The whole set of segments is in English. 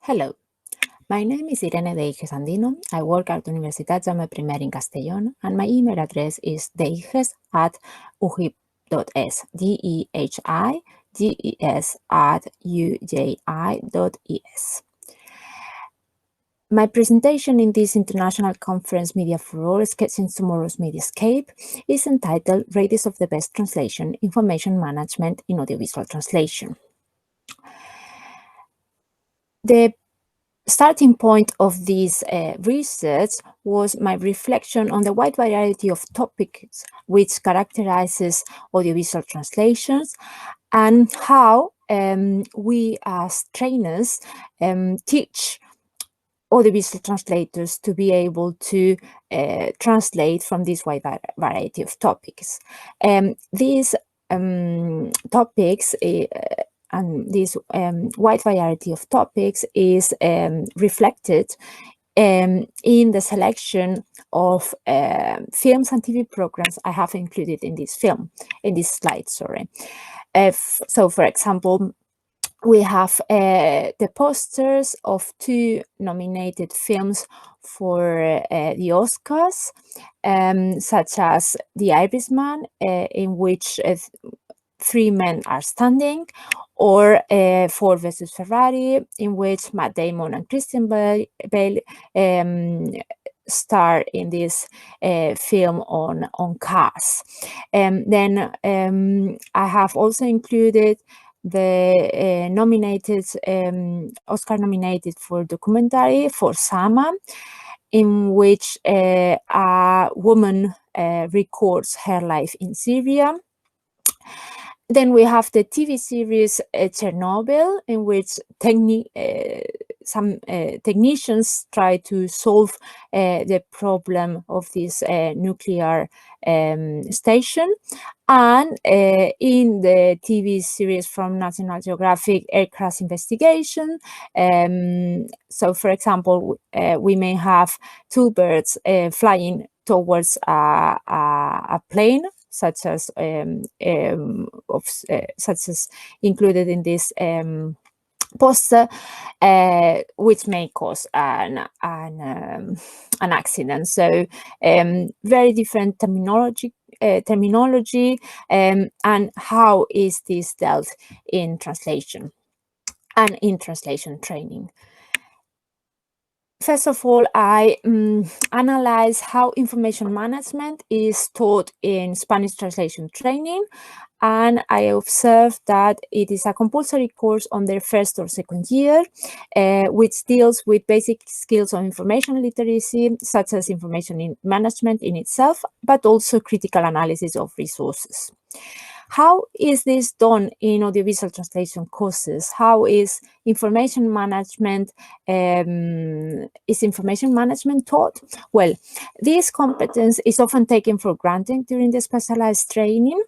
Hello, my name is Irene de Higes Andino. I work at Universitat Jaume I in Castellón, and my email address is dehiges@uji.es, dehiges@uji.es. My presentation in this international conference Media for All, Sketching Tomorrow's Mediascape, is entitled Radius of the Best Translation, Information Management in Audiovisual Translation. The starting point of this research was my reflection on the wide variety of topics which characterizes audiovisual translations and how we as trainers teach audiovisual translators to be able to translate from this wide variety of topics. These topics and this wide variety of topics is reflected in the selection of films and TV programs I have included in this slide, sorry. So, for example, we have the posters of two nominated films for the Oscars, such as The Irishman, in which three men are standing, or Ford versus Ferrari, in which Matt Damon and Christian Bale star in this film on cars. Then I have also included the Oscar nominated for documentary for Sama, in which a woman records her life in Syria. Then we have the TV series Chernobyl, in which some technicians try to solve the problem of this nuclear station. And in the TV series from National Geographic, Air Crash Investigation. So, for example, we may have two birds flying towards a plane, such as included in this poster, which may cause an accident. So very different terminology, and how is this dealt in translation and in translation training. First of all, I analyze how information management is taught in Spanish translation training, and I observed that it is a compulsory course on their first or second year, which deals with basic skills on information literacy, such as information management in itself, but also critical analysis of resources. How is this done in audiovisual translation courses? How is information management taught? Well, this competence is often taken for granted during the specialized training.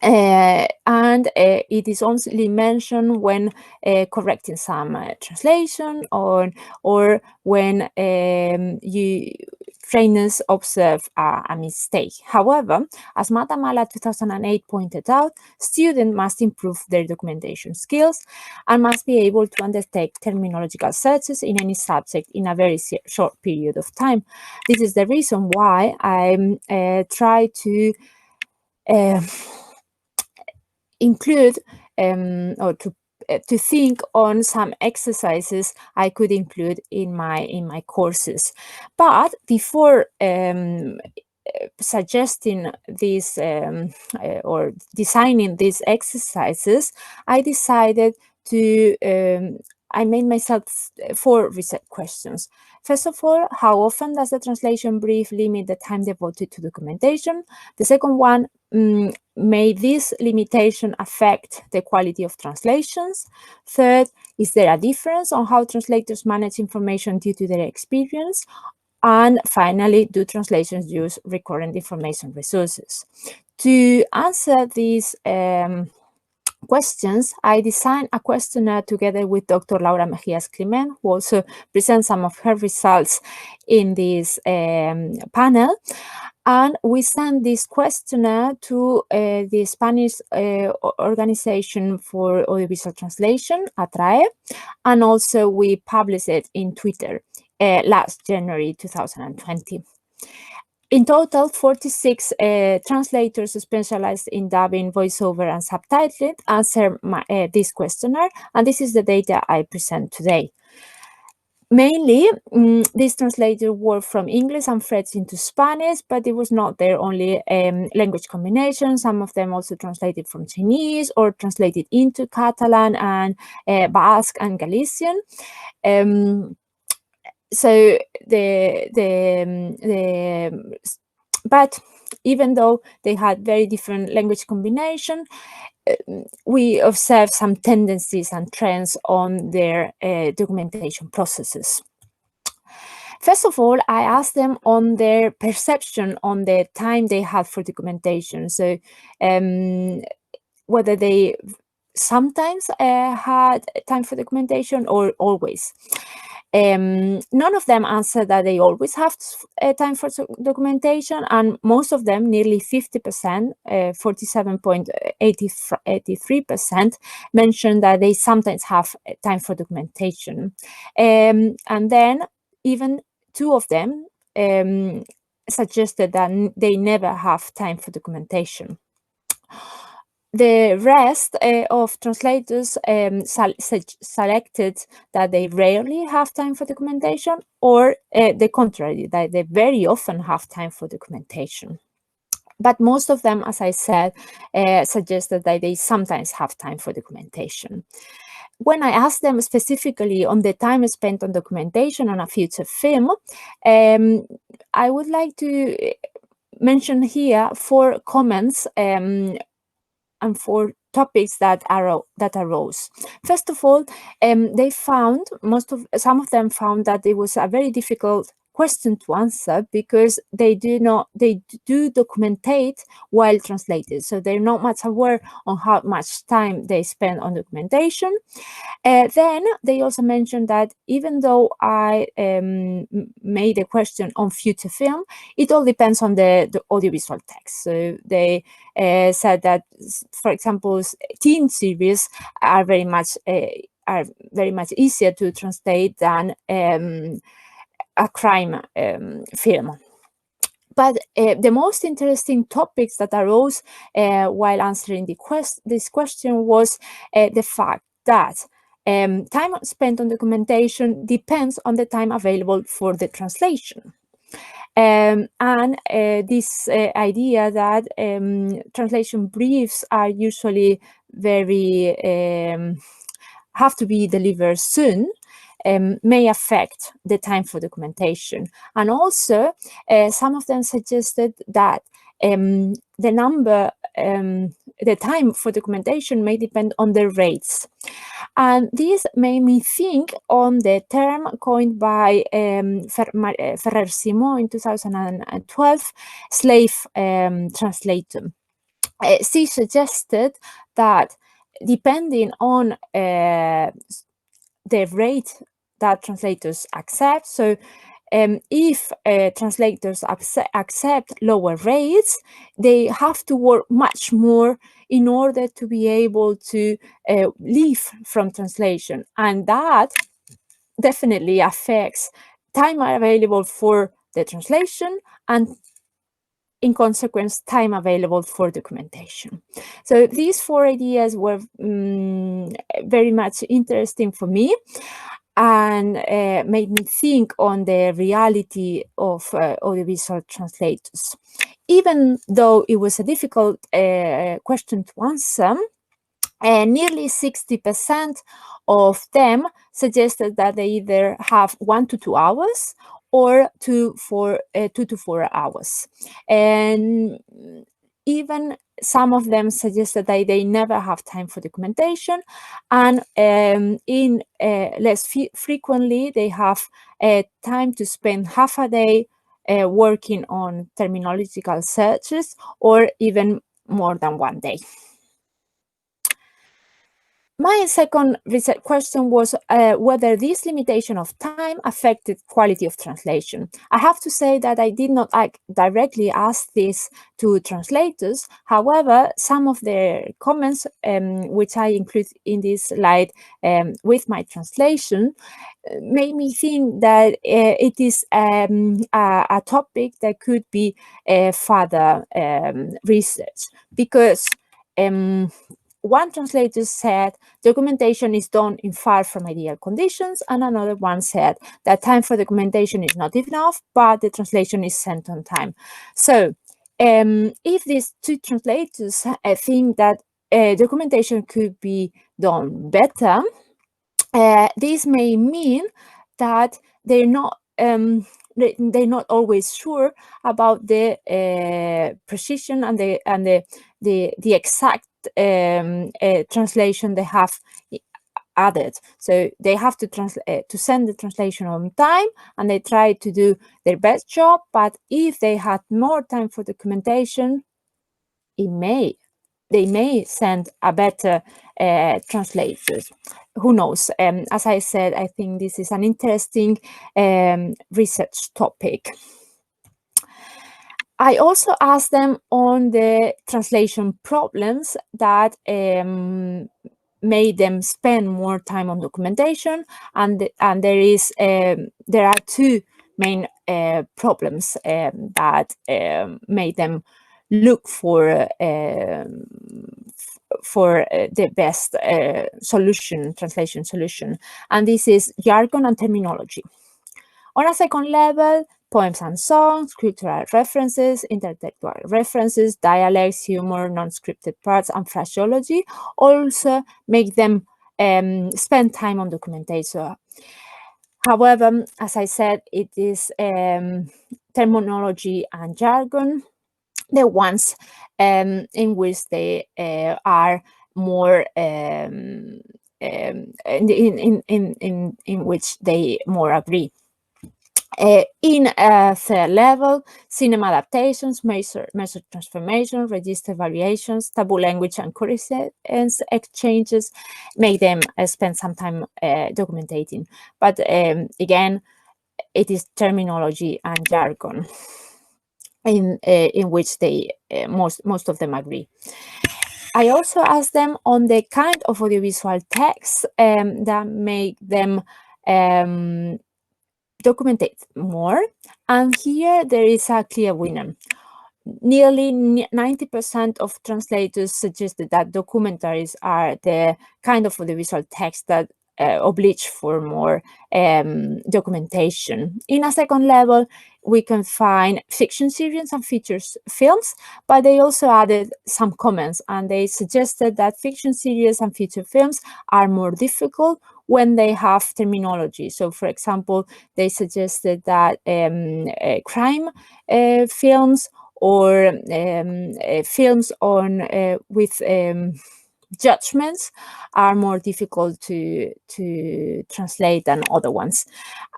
And it is only mentioned when correcting some translation or when trainers observe a mistake. However, as Matamala 2008 pointed out, students must improve their documentation skills and must be able to undertake terminological searches in any subject in a very short period of time. This is the reason why I try to include or to think on some exercises I could include in my courses. But before suggesting this or designing these exercises, I decided to I made myself 4 research questions. First of all, how often does the translation brief limit the time devoted to documentation? The second one, may this limitation affect the quality of translations? Third, is there a difference on how translators manage information due to their experience? And finally, do translations use recurrent information resources? To answer these questions, I designed a questionnaire together with Dr. Laura Mejías Climent, who also presents some of her results in this panel. And we sent this questionnaire to the Spanish Organization for Audiovisual Translation, ATRAE, and also we published it in Twitter last January 2020. In total, 46 translators specialized in dubbing, voiceover, and subtitling answered this questionnaire, and this is the data I present today. Mainly, these translators were from English and French into Spanish, but it was not their only language combination. Some of them also translated from Chinese or translated into Catalan and Basque and Galician. But even though they had very different language combination, we observed some tendencies and trends on their documentation processes. First of all, I asked them on their perception on the time they had for documentation. So whether they sometimes had time for documentation or always. None of them answered that they always have time for documentation, and most of them, nearly 50%, 47.83%, mentioned that they sometimes have time for documentation. And then even 2 of them suggested that they never have time for documentation. The rest of translators selected that they rarely have time for documentation, or the contrary, that they very often have time for documentation. But most of them, as I said, suggested that they sometimes have time for documentation. When I asked them specifically on the time spent on documentation on a feature film, I would like to mention here 4 comments and 4 topics that arose. First of all, they found some of them found that it was a very difficult question to answer because they do documentate while translated, so they're not much aware on how much time they spend on documentation. Then they also mentioned that even though I made a question on future film, it all depends on the audiovisual text. So they said that, for example, teen series are very much easier to translate than a crime film. But the most interesting topics that arose while answering this question was the fact that time spent on documentation depends on the time available for the translation. And this idea that translation briefs are usually very have to be delivered soon may affect the time for documentation. And also, some of them suggested that the time for documentation may depend on the rates. And this made me think on the term coined by Ferrer Simon in 2012, slave translator. She suggested that depending on the rate that translators accept, so if translators accept lower rates, they have to work much more in order to be able to live from translation. And that definitely affects time available for the translation and, in consequence, time available for documentation. So these 4 ideas were very much interesting for me and made me think on the reality of audiovisual translators. Even though it was a difficult question to answer, nearly 60% of them suggested that they either have 1 to 2 hours or 2 to 4 hours. And even some of them suggested that they never have time for documentation, and less frequently they have time to spend half a day working on terminological searches, or even more than 1 day. My second research question was whether this limitation of time affected quality of translation. I have to say that I did not directly ask this to translators. However, some of their comments, which I include in this slide with my translation, made me think that it is a topic that could be further research, because one translator said documentation is done in far from ideal conditions, and another one said that time for documentation is not enough, but the translation is sent on time. So if these two translators think that documentation could be done better, this may mean that they're not always sure about the precision and the exact translation they have added. So they have to send the translation on time, and they try to do their best job. But if they had more time for documentation, they may send a better translators. Who knows? As I said, I think this is an interesting research topic. I also asked them on the translation problems that made them spend more time on documentation, and there are two main problems that made them look for the best translation solution, and this is jargon and terminology. On a second level, poems and songs, cultural references, intertextual references, dialects, humor, non-scripted parts, and phraseology also make them spend time on documentation. However, as I said, it is terminology and jargon, the ones in which they are more in which they more agree. In a third level, cinema adaptations, measure transformation, register variations, taboo language, and correspondence exchanges make them spend some time documenting. But again, it is terminology and jargon in which they most of them agree. I also asked them on the kind of audiovisual text that make them documentate more, and here there is a clear winner. Nearly 90% of translators suggested that documentaries are the kind of audiovisual text that oblige for more documentation. In a second level, we can find fiction series and features films, but they also added some comments, and they suggested that fiction series and feature films are more difficult when they have terminology. So, for example, they suggested that crime films or films on with judgments are more difficult to translate than other ones.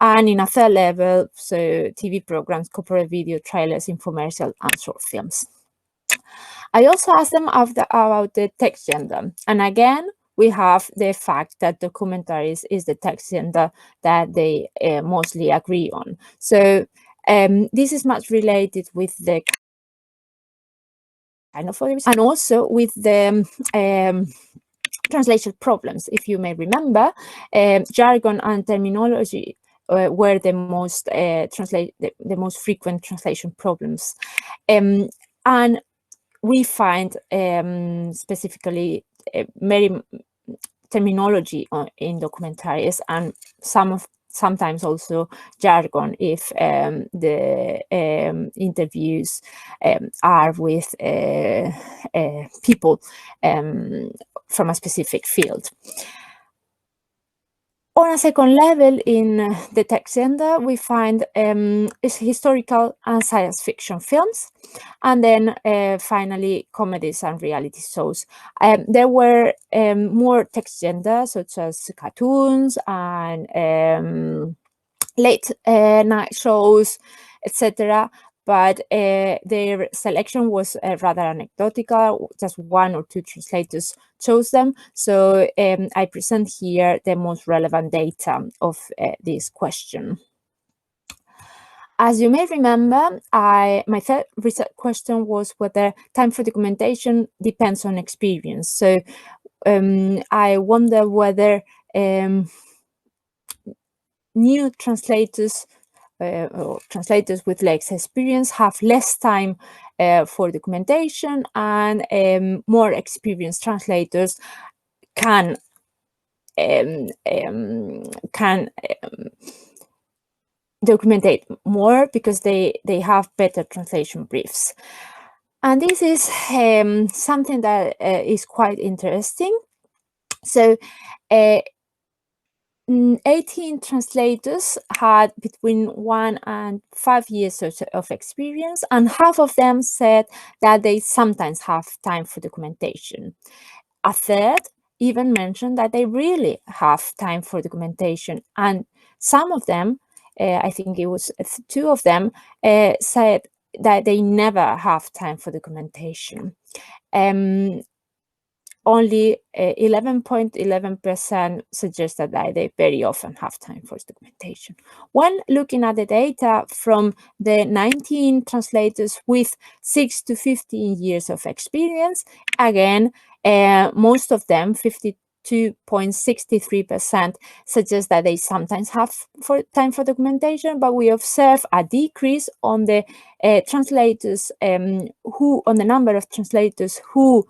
And in a third level, so TV programs, corporate video, trailers, infomercial, and short films. I also asked them about the text gender, and again, we have the fact that documentaries is the text gender that they mostly agree on. So this is much related with the kind of audiovisual, and also with the translation problems. If you may remember, jargon and terminology were the most the most frequent translation problems, and we find specifically many terminology in documentaries, and sometimes also jargon if the interviews are with people from a specific field. On a second level, in the text gender, we find historical and science fiction films, and then finally comedies and reality shows. There were more text gender, such as cartoons and late night shows, etc. but their selection was rather anecdotal. Just 1 or 2 translators chose them. So I present here the most relevant data of this question. As you may remember, my third research question was whether time for documentation depends on experience. So I wonder whether new translators or translators with less experience have less time for documentation, and more experienced translators can documentate more because they have better translation briefs. And this is something that is quite interesting. So 18 translators had between 1 and 5 years of experience, and half of them said that they sometimes have time for documentation. A third even mentioned that they really have time for documentation, and some of them, I think it was 2 of them, said that they never have time for documentation. Only 11.11% suggested that they very often have time for documentation. When looking at the data from the 19 translators with 6 to 15 years of experience, again, most of them, 52.63%, suggest that they sometimes have time for documentation, but we observe a decrease on the translators on the number of translators who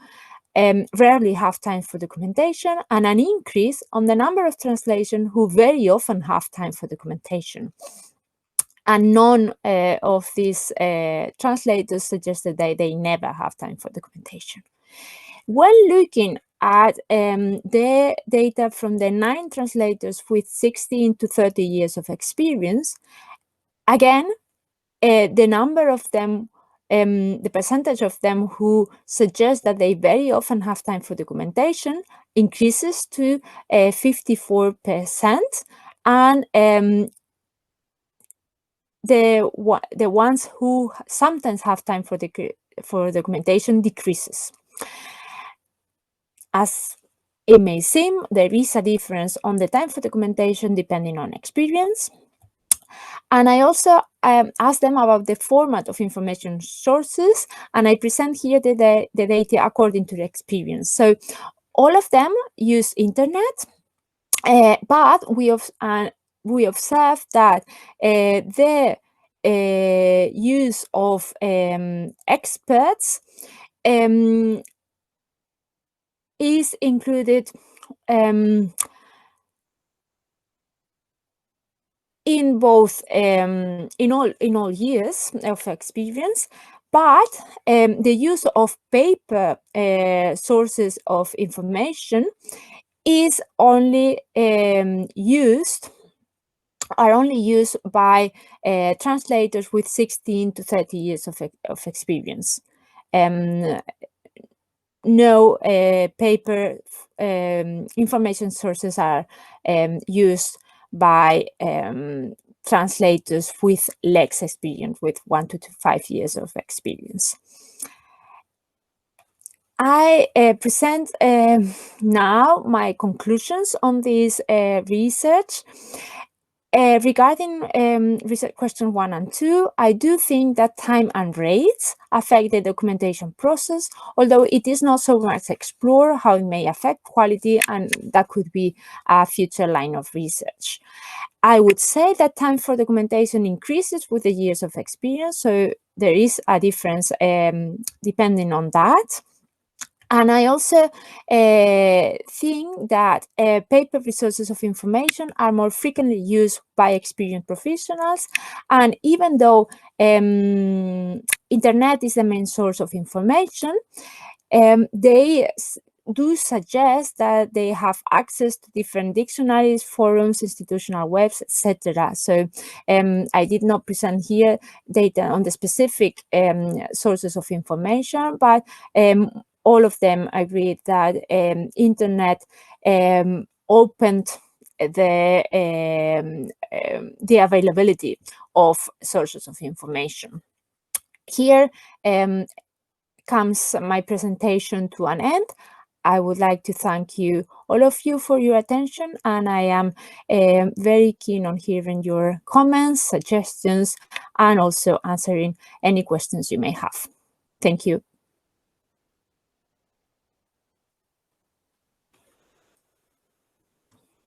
rarely have time for documentation, and an increase on the number of translations who very often have time for documentation. And none of these translators suggested that they never have time for documentation. When looking at the data from the 9 translators with 16 to 30 years of experience, again, the number of them, the percentage of them who suggest that they very often have time for documentation increases to 54%, and the ones who sometimes have time for documentation decreases. As it may seem, there is a difference on the time for documentation depending on experience. And I also asked them about the format of information sources, and I present here the data according to the experience. So all of them use internet, but we observe that the use of experts is included in both in all years of experience, but the use of paper sources of information is only used by translators with 16 to 30 years of experience. No paper information sources are used by translators with less experience, with 1 to 5 years of experience. I present now my conclusions on this research. Regarding research question 1 and 2, I do think that time and rates affect the documentation process, although it is not so much explored how it may affect quality, and that could be a future line of research. I would say that time for documentation increases with the years of experience, so there is a difference depending on that. And I also think that paper resources of information are more frequently used by experienced professionals. And even though internet is the main source of information, they do suggest that they have access to different dictionaries, forums, institutional webs, etc. So I did not present here data on the specific sources of information, but all of them agreed that internet opened the availability of sources of information. Here comes my presentation to an end. I would like to thank you, all of you, for your attention, and I am very keen on hearing your comments, suggestions, and also answering any questions you may have. Thank you.